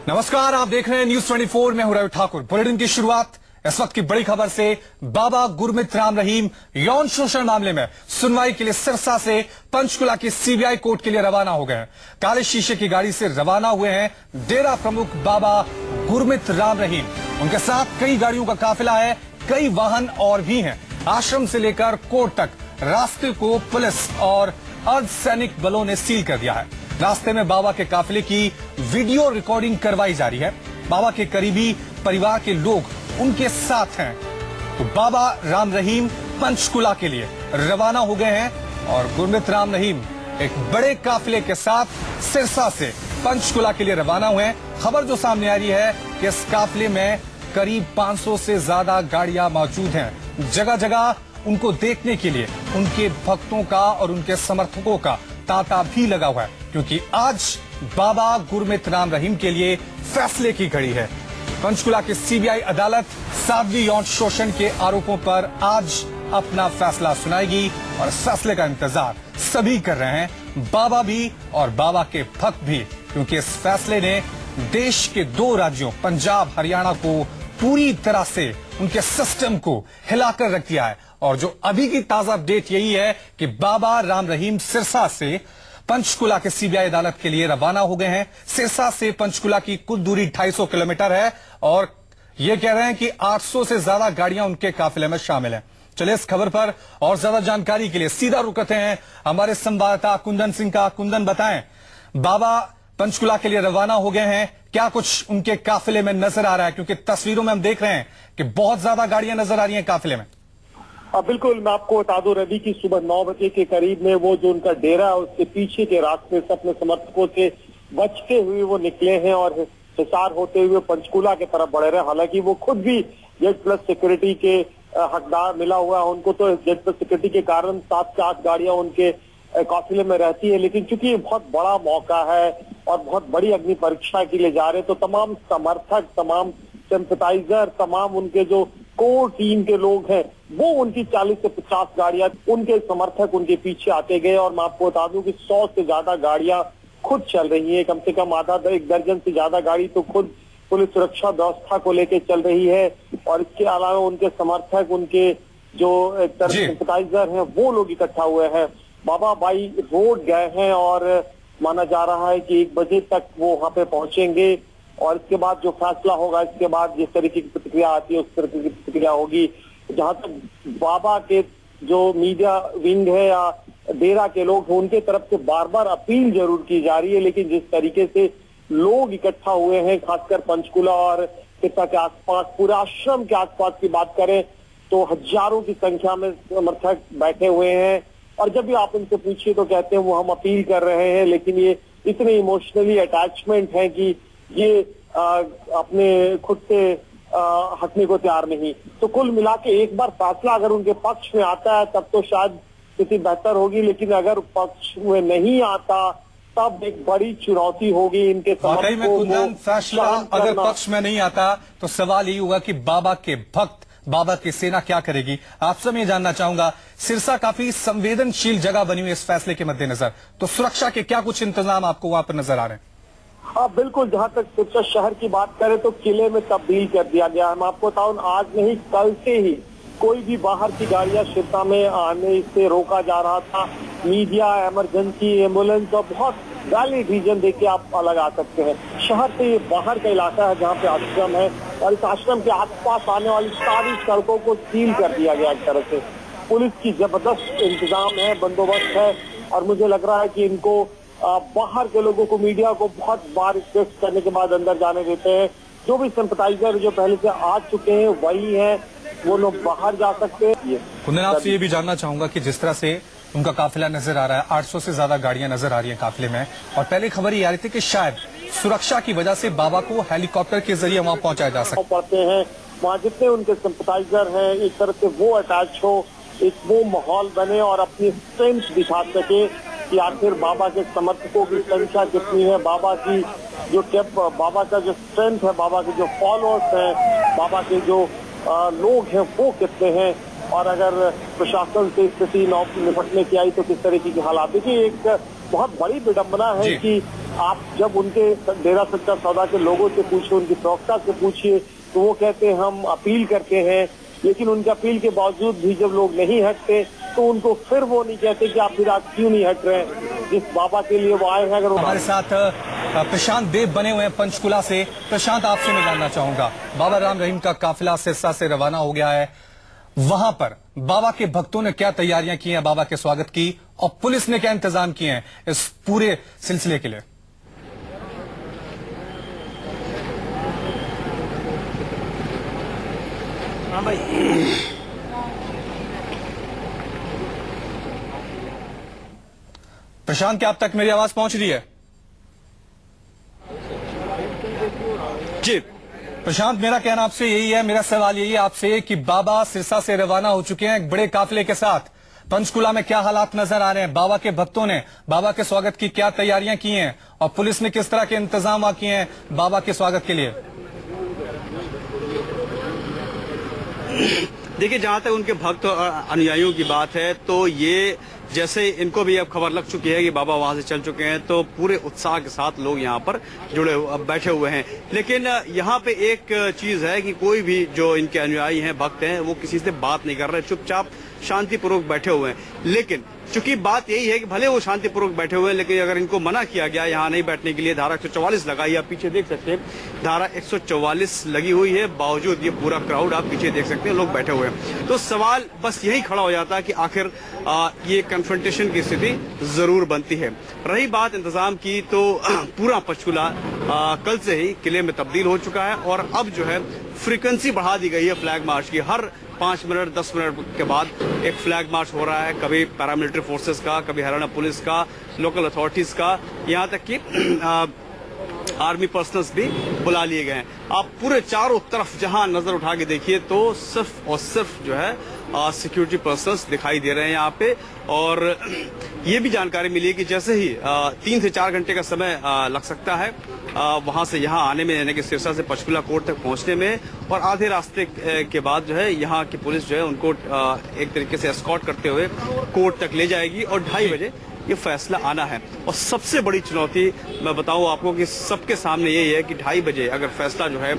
नमस्कार, आप देख रहे हैं न्यूज 24। मैं हूं रवि ठाकुर। बुलेटिन की शुरुआत इस वक्त की बड़ी खबर से। बाबा गुरमीत राम रहीम यौन शोषण मामले में सुनवाई के लिए सिरसा से पंचकुला की सीबीआई कोर्ट के लिए रवाना हो गए हैं। काले शीशे की गाड़ी से रवाना हुए हैं डेरा प्रमुख बाबा गुरमीत राम रहीम। उनके साथ कई गाड़ियों का काफिला है, कई वाहन और भी हैं। आश्रम से लेकर कोर्ट तक रास्ते को पुलिस और अर्धसैनिक बलों ने सील कर दिया है। रास्ते में बाबा के काफिले की वीडियो रिकॉर्डिंग करवाई जा रही है। बाबा के करीबी परिवार के लोग उनके साथ हैं। तो बाबा राम रहीम पंचकुला के लिए रवाना हो गए हैं और गुरमीत राम रहीम एक बड़े काफिले के साथ सिरसा से पंचकुला के लिए रवाना हुए हैं। खबर जो सामने आ रही है कि इस काफिले में करीब 500 से ज्यादा गाड़ियां मौजूद हैं। जगह जगह उनको देखने के लिए उनके भक्तों का और उनके समर्थकों का तांता भी लगा हुआ है, क्योंकि आज बाबा गुरमीत राम रहीम के लिए फैसले की घड़ी है। पंचकुला की सीबीआई अदालत साध्वी यौन शोषण के आरोपों पर आज अपना फैसला सुनाएगी और इस फैसले का इंतजार सभी कर रहे हैं, बाबा भी और बाबा के भक्त भी, क्योंकि इस फैसले ने देश के 2 राज्यों पंजाब हरियाणा को पूरी तरह से उनके सिस्टम को हिलाकर रख दिया है। और जो अभी की ताजा अपडेट यही है कि बाबा राम रहीम सिरसा से पंचकुला के सीबीआई अदालत के लिए रवाना हो गए हैं। सिरसा से पंचकुला की कुल दूरी 250 किलोमीटर है और ये कह रहे हैं कि 800 से ज्यादा गाड़ियां उनके काफिले में शामिल हैं। चलिए इस खबर पर और ज्यादा जानकारी के लिए सीधा रुक करते हैं हमारे संवाददाता कुंदन सिंह का। कुंदन, बताएं, बाबा पंचकुला के लिए रवाना हो गए हैं, क्या कुछ उनके काफिले में नजर आ रहा है? क्योंकि तस्वीरों में हम देख रहे हैं कि बहुत ज्यादा गाड़ियां नजर आ रही हैं काफिले में। बिल्कुल, मैं आपको बता दूं रवि की सुबह 9 बजे के करीब में वो जो उनका डेरा है उसके पीछे के रास्ते से अपने समर्थकों से बचते हुए वो निकले हैं और हिसार होते हुए पंचकुला की तरफ बढ़ रहे हैं। हालांकि वो खुद भी जेड प्लस सिक्योरिटी के हकदार मिला हुआ है उनको, तो जेड प्लस सिक्योरिटी के कारण 7 से 8 गाड़ियां उनके काफिले में रहती है। लेकिन चूंकि ये बहुत बड़ा मौका है और बहुत बड़ी अग्नि परीक्षा के लिए जा रहे, तो तमाम समर्थक, तमाम सिंपैथाइजर, तमाम उनके जो कोर टीम के लोग हैं, वो उनकी 40 से 50 गाड़ियां, उनके समर्थक उनके पीछे आते गए। और मैं आपको बता दूं कि 100 से ज्यादा गाड़ियां खुद चल रही हैं, कम से कम आधा 1 दर्जन से ज्यादा गाड़ी तो खुद पुलिस सुरक्षा व्यवस्था को लेकर चल रही है। और इसके अलावा उनके समर्थक, उनके जो एक तरह सिंपैथाइजर हैं, वो लोग इकट्ठा हुए हैं। बाबा बाई रोड गए हैं और माना जा रहा है कि 1 बजे तक वो वहां पे पहुंचेंगे और इसके बाद जो फैसला होगा, इसके बाद जिस तरीके की प्रतिक्रिया आती है उस तरीके की प्रतिक्रिया होगी। जहां तक बाबा के जो मीडिया विंग है या डेरा के लोग हैं, उनके तरफ से बार बार अपील जरूर की जा रही है, लेकिन जिस तरीके से लोग इकट्ठा हुए हैं, खासकर पंचकुला और सिरसा के आसपास, पूरे आश्रम के आसपास की बात करें तो हजारों की संख्या में समर्थक बैठे हुए हैं। और जब भी आप इनसे पूछिए तो कहते हैं वो हम अपील कर रहे हैं, लेकिन ये इतने इमोशनली अटैचमेंट है कि ये अपने खुद से हटने को तैयार नहीं। तो कुल मिला के एक बार फैसला अगर उनके पक्ष में आता है तब तो शायद स्थिति बेहतर होगी, लेकिन अगर पक्ष में नहीं आता तब एक बड़ी चुनौती होगी इनके समर्थकों को। फैसला अगर पक्ष में नहीं आता तो सवाल ये होगा कि बाबा के भक्त, बाबा की सेना क्या करेगी? आपसे मैं जानना चाहूंगा, सिरसा काफी संवेदनशील जगह बनी हुई इस फैसले के मद्देनजर, तो सुरक्षा के क्या कुछ इंतजाम आपको वहां पर नजर आ रहे हैं? हाँ बिल्कुल, जहां तक सिरसा शहर की बात करें तो किले में तब्दील कर दिया गया है। मैं आपको बताऊं, आज नहीं कल से ही कोई भी बाहर की गाड़ियां सिरसा में आने से रोका जा रहा था। मीडिया, इमरजेंसी, एम्बुलेंस और बहुत वैलिड रीजन देके आप अलग आ सकते हैं। शहर से ये बाहर का इलाका है जहाँ पे आश्रम है और इस आश्रम के आसपास आने वाली सारी सड़कों को सील कर दिया गया एक तरह से। पुलिस की जबरदस्त इंतजाम है, बंदोबस्त है और मुझे लग रहा है कि इनको बाहर के लोगों को, मीडिया को बहुत बार रिक्वेस्ट करने के बाद अंदर जाने देते हैं। जो भी सिंपैथाइजर जो पहले से आ चुके हैं वही हैं, वो लोग बाहर जा सकते हैं। कुंदन, आपसे ये भी जानना चाहूंगा कि जिस तरह से उनका काफिला नजर आ रहा है, 800 से ज्यादा गाड़ियां नजर आ रही हैं काफिले में, और पहले खबर ये आ रही थी कि शायद सुरक्षा की वजह से बाबा को हेलीकॉप्टर के जरिए वहां पहुंचाया जा सकता पड़ते हैं। वहाँ जितने उनके सिंपैथाइजर हैं, एक तरह से वो अटैच हो, एक वो माहौल बने और अपनी स्ट्रेंथ दिखा सके कि आखिर बाबा के समर्थकों की संख्या कितनी है, बाबा की जो बाबा का जो स्ट्रेंथ है, बाबा के जो फॉलोअर्स हैं, बाबा के जो लोग हैं वो कितने हैं, और अगर प्रशासन से स्थिति निपटने की आई तो किस तरीके की हालात। देखिए, एक बहुत बड़ी विडंबना है कि आप जब उनके डेरा सच्चा सौदा के लोगों से पूछिए, उनकी प्रवक्ता से पूछिए, तो वो कहते हैं हम अपील करते हैं। लेकिन उनके अपील के बावजूद भी जब लोग नहीं हटते तो उनको फिर वो नहीं कहते कि आप फिर आज क्यों नहीं हट रहे। जिस बाबा के लिए वो आए हैं, अगर हमारे साथ प्रशांत देव बने हुए हैं पंचकुला से। प्रशांत, आपसे मैं जानना चाहूंगा, बाबा राम रहीम का काफिला सिरसा से रवाना हो गया है, वहां पर बाबा के भक्तों ने क्या तैयारियां की हैं बाबा के स्वागत की, और पुलिस ने क्या इंतजाम किए हैं इस पूरे सिलसिले के लिए? हाँ भाई, प्रशांत, क्या अब तक मेरी आवाज पहुंच रही है? जी प्रशांत, मेरा कहना आपसे यही है, मेरा सवाल यही है आपसे कि बाबा सिरसा से रवाना हो चुके हैं एक बड़े काफिले के साथ। पंचकुला में क्या हालात नजर आ रहे हैं? बाबा के भक्तों ने बाबा के स्वागत की क्या तैयारियां की हैं, और पुलिस ने किस तरह के इंतजाम किए हैं बाबा के स्वागत के लिए? देखिए, जहां तक उनके भक्त और अनुयायियों की बात है, तो ये जैसे इनको भी अब खबर लग चुकी है कि बाबा वहां से चल चुके हैं, तो पूरे उत्साह के साथ लोग यहां पर बैठे हुए हैं। लेकिन यहां पे एक चीज है कि कोई भी जो इनके अनुयायी हैं, भक्त हैं, वो किसी से बात नहीं कर रहे, चुपचाप शांतिपूर्वक बैठे हुए हैं। लेकिन चूंकि बात यही है कि भले वो शांतिपूर्वक बैठे हुए हैं, लेकिन अगर इनको मना किया गया यहाँ नहीं बैठने के लिए, धारा 144 लगाई, आप पीछे देख सकते हैं धारा 144 लगी हुई है, बावजूद ये पूरा क्राउड आप पीछे देख सकते हैं, लोग बैठे हुए हैं। तो सवाल बस यही खड़ा हो जाता है कि आखिर ये कन्फ्रंटेशन की स्थिति जरूर बनती है। रही बात इंतजाम की, तो पूरा पंचकुला कल से ही किले में तब्दील हो चुका है, और अब जो है फ्रीक्वेंसी बढ़ा दी गई है फ्लैग मार्च की। हर 5 मिनट 10 मिनट के बाद एक फ्लैग मार्च हो रहा है, कभी पैरामिलिट्री फोर्सेस का, कभी हरियाणा पुलिस का, लोकल अथॉरिटीज का, यहाँ तक कि आर्मी पर्सनल्स भी बुला लिए गए हैं। आप पूरे चारों तरफ जहां नजर उठा के देखिए तो सिर्फ और सिर्फ जो है सिक्योरिटी पर्सनल्स दिखाई दे रहे हैं यहाँ पे। और ये भी जानकारी मिली है कि जैसे ही 3 से 4 घंटे का समय लग सकता है वहां से यहाँ आने में, यानी कि सिरसा से पंचकुला कोर्ट तक पहुंचने में, और आधे रास्ते के बाद जो है यहाँ की पुलिस जो है उनको एक तरीके से एस्कॉर्ट करते हुए कोर्ट तक ले जाएगी, और 2:30 बजे ये फैसला आना है। और सबसे बड़ी चुनौती मैं बताऊं आपको कि सबके सामने यही है कि 2:30 बजे अगर फैसला जो है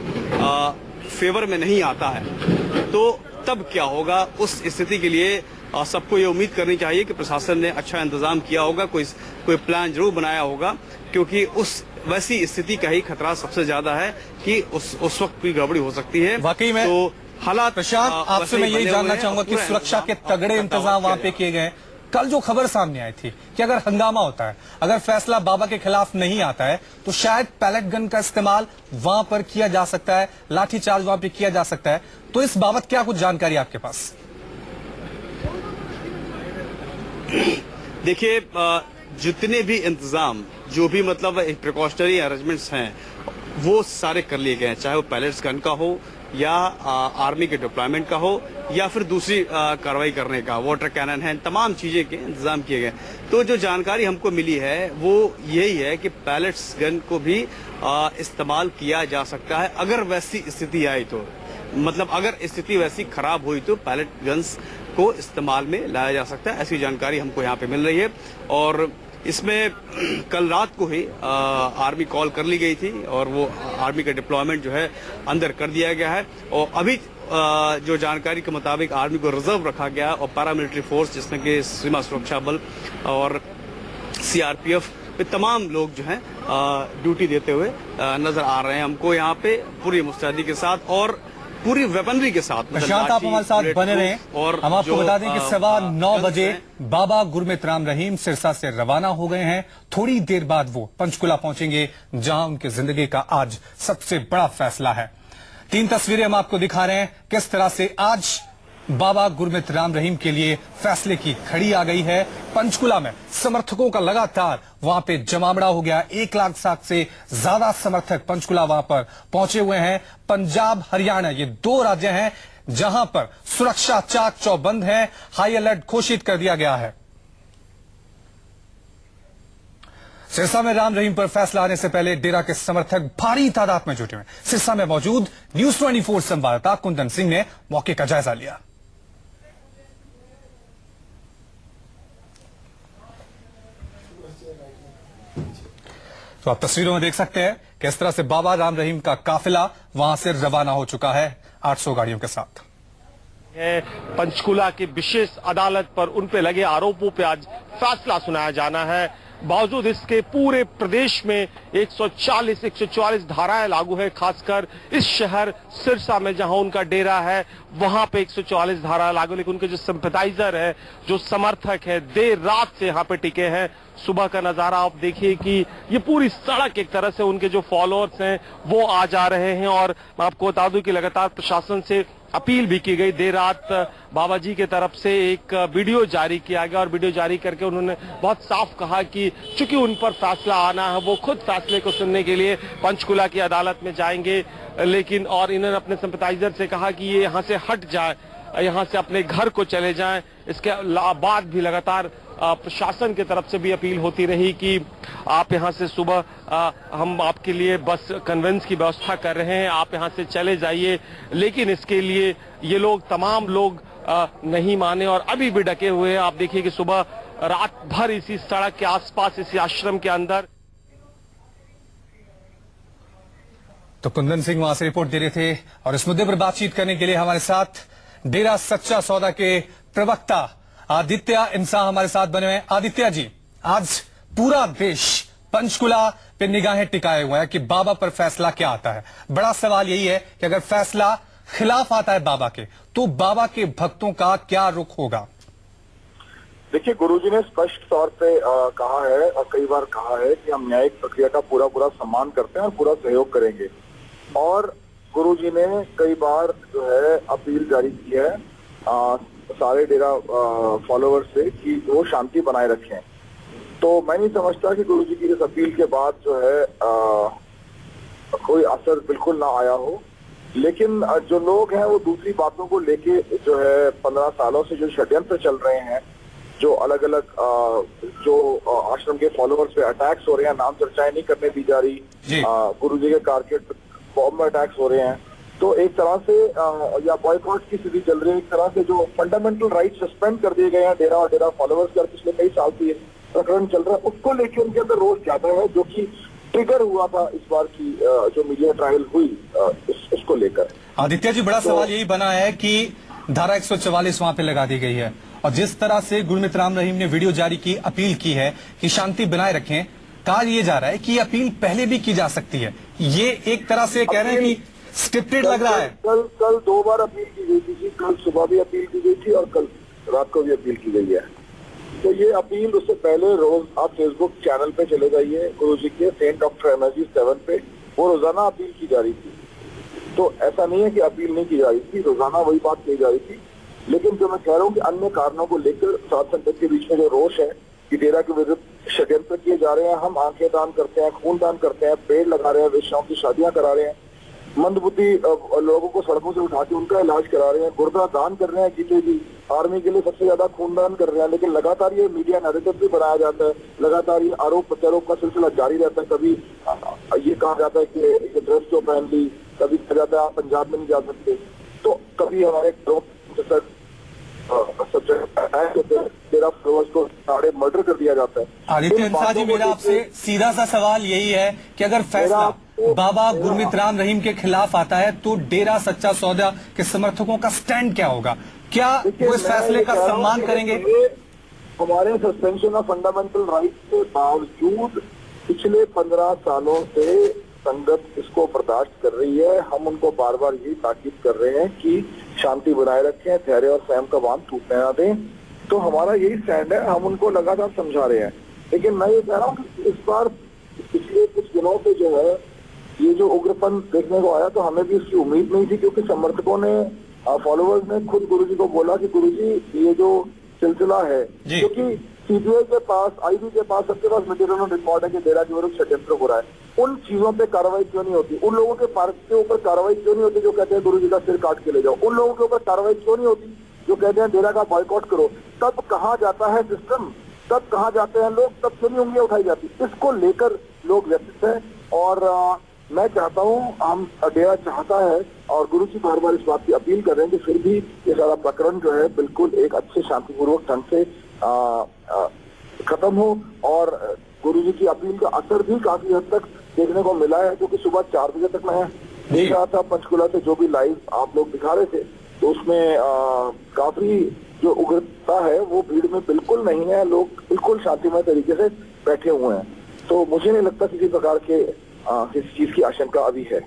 फेवर में नहीं आता है तो तब क्या होगा। उस स्थिति के लिए सबको ये उम्मीद करनी चाहिए कि प्रशासन ने अच्छा इंतजाम किया होगा, कोई प्लान जरूर बनाया होगा, क्योंकि उस वैसी स्थिति का ही खतरा सबसे ज्यादा है कि उस वक्त कोई गड़बड़ी हो सकती है। वाकई में तो हालात प्रशांत, आपसे मैं यही जानना चाहूंगा कि सुरक्षा के तगड़े इंतजाम वहां पे किए गए। कल जो खबर सामने आई थी कि अगर हंगामा होता है, अगर फैसला बाबा के खिलाफ नहीं आता है, तो शायद पैलेट गन का इस्तेमाल वहां पर किया जा सकता है, लाठीचार्ज वहां पे किया जा सकता है, तो इस बाबत क्या कुछ जानकारी आपके पास? देखिए, जितने भी इंतजाम, जो भी मतलब प्रिकॉशनरी अरेंजमेंट्स हैं, वो सारे कर लिए गए हैं, चाहे वो पैलेट्स गन का हो या आर्मी के डिप्लॉयमेंट का हो या फिर दूसरी कार्रवाई करने का, वाटर कैनन है, तमाम चीजें के इंतजाम किए गए। तो जो जानकारी हमको मिली है वो यही है कि पैलेट्स गन को भी इस्तेमाल किया जा सकता है अगर वैसी स्थिति आई तो। मतलब अगर स्थिति वैसी खराब हुई तो पैलेट गन्स को इस्तेमाल में लाया जा सकता है, ऐसी जानकारी हमको यहाँ पे मिल रही है। और इसमें कल रात को ही आर्मी कॉल कर ली गई थी और वो आर्मी का डिप्लॉयमेंट जो है अंदर कर दिया गया है। और अभी जो जानकारी के मुताबिक आर्मी को रिजर्व रखा गया और पैरामिलिट्री फोर्स जिसमें कि सीमा सुरक्षा बल और सीआरपीएफ पे तमाम लोग जो हैं ड्यूटी देते हुए नजर आ रहे हैं हमको यहाँ पे पूरी मुस्तैदी के साथ और पूरी वेपनरी के साथ। प्रशांत, आप हमारे साथ बने रहें और हम आपको बता दें कि 9:15 बजे बाबा गुरमीत राम रहीम सिरसा से रवाना हो गए हैं। थोड़ी देर बाद वो पंचकुला पहुंचेंगे जहां उनकी जिंदगी का आज सबसे बड़ा फैसला है। 3 तस्वीरें हम आपको दिखा रहे हैं किस तरह से आज बाबा गुरमीत राम रहीम के लिए फैसले की घड़ी आ गई है। पंचकुला में समर्थकों का लगातार वहां पे जमावड़ा हो गया। 1,60,000 से ज्यादा समर्थक पंचकुला वहां पर पहुंचे हुए हैं। पंजाब हरियाणा ये 2 राज्य हैं जहां पर सुरक्षा चाक चौबंद है, हाई अलर्ट घोषित कर दिया गया है। सिरसा में राम रहीम पर फैसला आने से पहले डेरा के समर्थक भारी तादाद में जुटे हुए। सिरसा में मौजूद न्यूज़ 24 संवाददाता कुंदन सिंह ने मौके का जायजा लिया। तो आप तस्वीरों में देख सकते हैं किस तरह से बाबा राम रहीम का काफिला वहां से रवाना हो चुका है 800 गाड़ियों के साथ। पंचकुला की विशेष अदालत पर उन पे लगे आरोपों पे आज फैसला सुनाया जाना है। बावजूद इसके पूरे प्रदेश में 144 धाराएं लागू है। खासकर इस शहर सिरसा में जहां उनका डेरा है वहां पे 144 धारा लागू, लेकिन उनके जो सिंपैथाइजर है, जो समर्थक है, देर रात से यहां पे टिके हैं। सुबह का नजारा आप देखिए कि ये पूरी सड़क एक तरह से उनके जो फॉलोअर्स हैं वो आ जा रहे हैं। और मैं आपको बता दूं कि लगातार प्रशासन से अपील भी की गई। देर रात बाबा जी के तरफ से एक वीडियो जारी किया गया और वीडियो जारी करके उन्होंने बहुत साफ कहा कि चूंकि उन पर फैसला आना है, वो खुद फैसले को सुनने के लिए पंचकुला की अदालत में जाएंगे। लेकिन और इन्होंने अपने सिंपैथाइजर से कहा कि ये यहाँ से हट जाए, यहाँ से अपने घर को चले जाएं। इसके बाद भी लगातार प्रशासन की तरफ से भी अपील होती रही कि आप यहाँ से सुबह हम आपके लिए बस कन्वेंस की व्यवस्था कर रहे हैं, आप यहाँ से चले जाइए। लेकिन इसके लिए ये लोग तमाम लोग नहीं माने और अभी भी डटे हुए हैं। आप देखिए कि सुबह रात भर इसी सड़क के आसपास, इसी आश्रम के अंदर। तो कुंदन सिंह वहां से रिपोर्ट दे रहे थे और इस मुद्दे पर बातचीत करने के लिए हमारे साथ डेरा सच्चा सौदा के प्रवक्ता आदित्य इंसान हमारे साथ बने हुए हैं। आदित्य जी, आज पूरा देश पंचकुला पे निगाहें टिकाए हुए हैं कि बाबा पर फैसला क्या आता है। बड़ा सवाल यही है कि अगर फैसला खिलाफ आता है बाबा के, तो बाबा के भक्तों का क्या रुख होगा? देखिए, गुरुजी ने स्पष्ट तौर पे कहा है और कई बार कहा है कि हम न्यायिक प्रक्रिया का पूरा सम्मान करते हैं और पूरा सहयोग करेंगे। और गुरुजी ने कई बार जो है अपील जारी की है सारे डेरा फॉलोअर्स से कि वो शांति बनाए रखें। तो मैं नहीं समझता कि गुरुजी की इस अपील के बाद जो है कोई असर बिल्कुल ना आया हो। लेकिन जो लोग हैं वो दूसरी बातों को लेके जो है 15 सालों से जो षड्यंत्र चल रहे हैं, जो अलग अलग जो आश्रम के फॉलोअर्स पे अटैक्स हो रहे हैं, नाम चर्चाएं नहीं करने दी जा रही, गुरुजी के कारकेट बॉम्ब में अटैक्स हो रहे हैं, तो एक तरह से या बॉयकॉट की स्थिति चल रही है। एक तरह से जो फंडामेंटल राइट सस्पेंड कर दिए गए हैं डेरा और डेरा फॉलोअर्स का पिछले कई साल से प्रकरण चल रहा है, उसको लेकर उनके अंदर रोष ज्यादा है, जो कि ट्रिगर हुआ था इस बार की जो मीडिया ट्रायल हुई इसको लेकर। आदित्य जी, बड़ा सवाल यही बना है कि धारा 144 वहां पे लगा दी गई है और जिस तरह से गुरमीत राम रहीम ने वीडियो जारी की, अपील की है कि शांति बनाए रखें, कहा यह जा रहा है कि अपील पहले भी की जा सकती है। ये एक तरह से कह रहे हैं कि स्क्रिप्टेड लग रहा है। कल 2 बार अपील की गई थी, कल सुबह भी अपील की गई थी और कल रात को भी अपील की गई है। तो ये अपील उससे पहले रोज आप फेसबुक चैनल पे चले जाइए गुरुजी के सेंट डॉक्टर एनर्जी 7 पे, वो रोजाना अपील की जा रही थी। तो ऐसा नहीं है कि अपील नहीं की जा रही थी, रोजाना वही बात कही जा रही थी। लेकिन जो मैं कह रहा हूँ कि अन्य कारणों को लेकर सात संगत के बीच में जो रोष है कि डेरा के विरुद्ध षड्यंत्र किए जा रहे हैं, हम आंखें दान करते हैं, खून दान करते हैं, पेड़ लगा रहे हैं, वेश्याओं की शादियां करा रहे हैं, मंदबुद्धि लोगों को सड़कों से उठा के उनका इलाज करा रहे हैं, गुर्दा दान कर रहे हैं, जीते जी आर्मी के लिए सबसे ज्यादा खूनदान कर रहे हैं। लेकिन लगातार ये मीडिया नैरेटिव भी बनाया जाता है, लगातार ये आरोप प्रत्यारोप का सिलसिला जारी रहता है। कभी ये कहा जाता है कि ड्रेस क्यों पहन ली, कभी कहा जाता है आप पंजाब में नहीं जा सकते, तो कभी हमारे को साढ़े मर्डर कर दिया जाता है। आदित्य इंसान जी, मेरा आपसे सीधा सा सवाल यही है कि अगर फैसला बाबा गुरमीत राम रहीम के खिलाफ आता है तो डेरा सच्चा सौदा के समर्थकों का स्टैंड क्या होगा? क्या वो इस फैसले का सम्मान करेंगे? हमारे सस्पेंशन ऑफ फंडामेंटल राइट्स के बावजूद पिछले 15 सालों से संगत इसको बर्दाश्त कर रही है। हम उनको बार बार यही ताकीद कर रहे हैं कि शांति बनाए रखें, धैर्य और संयम का बांध टूटने ना दें। तो हमारा यही स्टैंड है, हम उनको लगातार समझा रहे हैं। लेकिन मैं ये कह रहा हूँ कि इस बार पिछले कुछ दिनों से जो है ये जो उग्रपन देखने को आया, तो हमें भी इसकी उम्मीद नहीं थी, क्योंकि समर्थकों ने, फॉलोअर्स ने खुद गुरुजी को बोला कि गुरुजी ये जो सिलसिला है, क्योंकि सीबीआई के पास, आईबी के पास, सबके पास मटेरियल रिकॉर्ड है कि डेरा के विरुद्ध षड्यंत्र हो रहा है, उन चीजों पे कार्रवाई क्यों नहीं होती? उन लोगों के पार्क के ऊपर कार्रवाई क्यों नहीं होती जो कहते हैं गुरुजी का सिर काट के ले जाओ? उन लोगों के ऊपर कार्रवाई क्यों नहीं होती जो कहते हैं डेरा का बॉयकॉट करो? तब कहाँ जाता है सिस्टम, तब कहाँ जाते हैं लोग, तब क्यों नहीं उंगलियां उठाई जाती? इसको लेकर लोग व्यथित हैं और मैं चाहता हूँ, हम डेरा चाहता है और गुरुजी बार बार इस बात की अपील कर रहे हैं कि फिर भी ये सारा प्रकरण जो है बिल्कुल एक अच्छे शांतिपूर्वक ढंग से खत्म हो और गुरुजी की अपील का असर भी काफी हद तक देखने को मिला है, क्योंकि सुबह 4 बजे तक मैं देख रहा था पंचकुला से जो भी लाइव आप लोग दिखा रहे थे, तो उसमें काफी जो उग्रता है वो भीड़ में बिल्कुल नहीं है, लोग बिल्कुल शांतिमय तरीके से बैठे हुए हैं। तो मुझे नहीं लगता किसी प्रकार के किसी चीज की आशंका अभी है।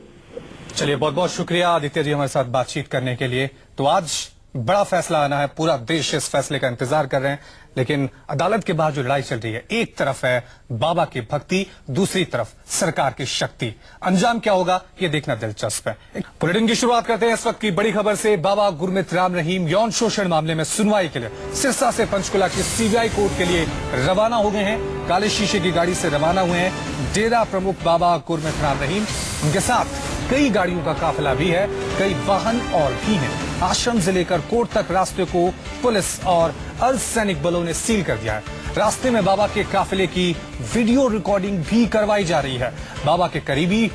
चलिए, बहुत बहुत शुक्रिया आदित्य जी हमारे साथ बातचीत करने के लिए। तो आज बड़ा फैसला आना है, पूरा देश इस फैसले का इंतजार कर रहे हैं, लेकिन अदालत के बाद जो लड़ाई चल रही है, एक तरफ है बाबा की भक्ति, दूसरी तरफ सरकार की शक्ति। अंजाम क्या होगा ये देखना दिलचस्प है। बुलेटिन की शुरुआत करते हैं इस वक्त की बड़ी खबर से। बाबा गुरमीत राम रहीम यौन शोषण मामले में सुनवाई के लिए सिरसा से पंचकुला की सीबीआई कोर्ट के लिए रवाना हो गए हैं। काले शीशे की गाड़ी से रवाना हुए हैं डेरा प्रमुख बाबा गुरमीत राम रहीम। उनके साथ कई गाड़ियों का काफिला भी है, कई वाहन और भी हैं। आश्रम से लेकर कोर्ट तक रास्ते को पुलिस और अर्धसैनिक बलों ने सील कर दिया है। रास्ते में बाबा के काफिले की वीडियो रिकॉर्डिंग भी करवाई जा रही है। बाबा के करीबी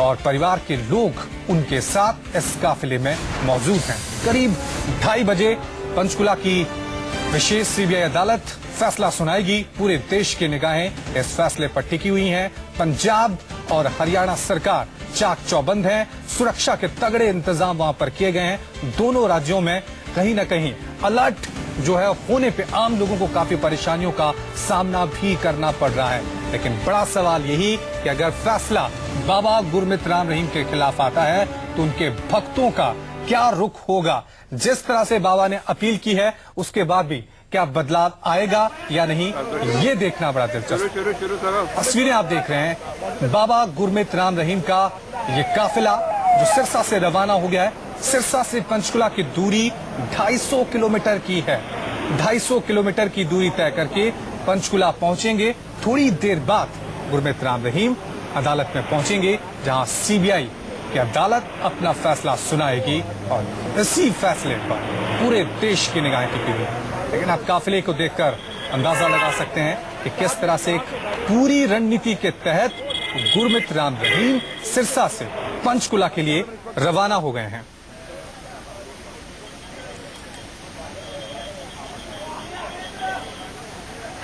और परिवार के लोग उनके साथ इस काफिले में मौजूद हैं। करीब 2:30 बजे पंचकुला की विशेष सीबीआई अदालत फैसला सुनाएगी। पूरे देश की निगाहें इस फैसले पर टिकी हुई हैं। पंजाब और हरियाणा सरकार चाक चौबंद है, सुरक्षा के तगड़े इंतजाम वहां पर किए गए हैं। दोनों राज्यों में कहीं न कहीं अलर्ट जो है होने पे आम लोगों को काफी परेशानियों का सामना भी करना पड़ रहा है। लेकिन बड़ा सवाल यही कि अगर फैसला बाबा गुरमीत राम रहीम के खिलाफ आता है तो उनके भक्तों का क्या रुख होगा। जिस तरह से बाबा ने अपील की है उसके बाद भी क्या बदलाव आएगा या नहीं, ये देखना बड़ा दिलचस्प। तस्वीरें आप देख रहे हैं बाबा गुरमीत राम रहीम का ये काफिला जो सिरसा से रवाना हो गया है। सिरसा से पंचकुला की दूरी 250 किलोमीटर की है। 250 किलोमीटर की दूरी तय करके पंचकुला पहुंचेंगे। थोड़ी देर बाद गुरमीत राम रहीम अदालत में पहुंचेंगे, जहां सीबीआई की अदालत अपना फैसला सुनाएगी और इसी फैसले पर पूरे देश की निगाहें टिकी हुई है। लेकिन आप काफिले को देखकर अंदाजा लगा सकते हैं कि किस तरह से एक पूरी रणनीति के तहत गुरमीत राम रहीम सिरसा से पंचकुला के लिए रवाना हो गए हैं।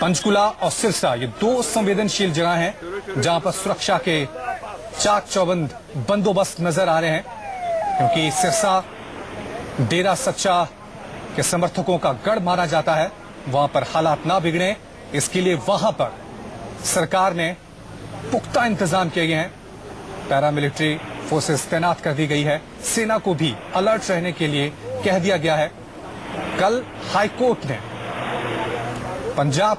पंचकुला और सिरसा ये दो संवेदनशील जगह हैं जहां पर सुरक्षा के चाक चौबंद बंदोबस्त नजर आ रहे हैं, क्योंकि सिरसा डेरा सच्चा के समर्थकों का गढ़ माना जाता है। वहां पर हालात ना बिगड़े इसके लिए वहां पर सरकार ने पुख्ता इंतजाम किए गए हैं। पैरामिलिट्री फोर्सेस तैनात कर दी गई है। सेना को भी अलर्ट रहने के लिए कह दिया गया है। कल हाईकोर्ट ने पंजाब